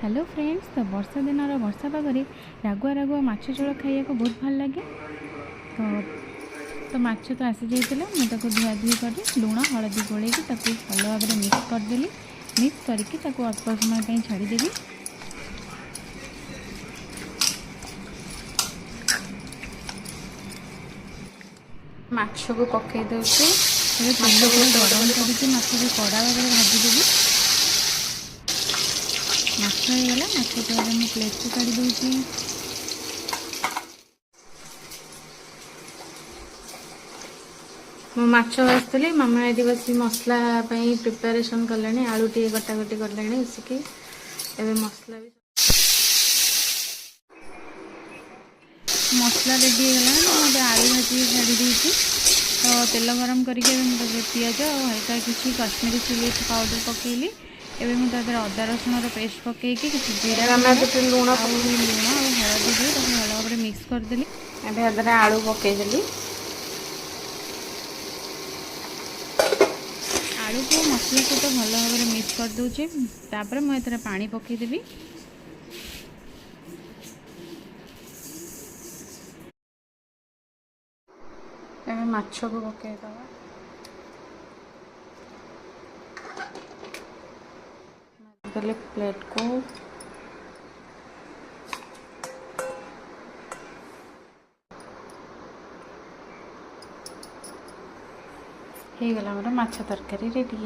Hello friends. तो वर्षा दिन वर्षा पागरे रागुआ रागुआ माछ झोल खाइया को बहुत भल लगे। तो माछ तो आसी जाइए, मुझे धुआ धुई कर लुण हलदी गोल भल भाव में मिक्स करदेली। मिक्स करके अल्प समय छाड़देवी। माछ को पकई दौचे तेल पूरा गरम करके माछ को कड़ा भाव में भाजीदेवी। माछ होगला माछ को मुझे प्लेट को काढ़ी दूची। मो माछ भाजती मामा ये बस मसला प्रिपेरेसन कले। आलू टे कटाकटी कले बसिकी एवं मसला भी मसला रेडी होगा। मुझे आलू भाजी छाड़ी देती। तो तेल गरम करके पिज और हल्का किसी कश्मीरी चिली पाउडर पकेली। एवं मुझे अदा रसुण पेस्ट पकईकि जीरा लुण और हलदी दी भल भाव में मिक्स करदेली। एवं आलू पकईदेली। आलू को मसला सहित भल भाव में मिक्स कर दूचे। तापर मुझे पानी पकईदेवी। माछ को पकईदवा। प्लेट को हो गला मोर माछ तरकारी रेडी।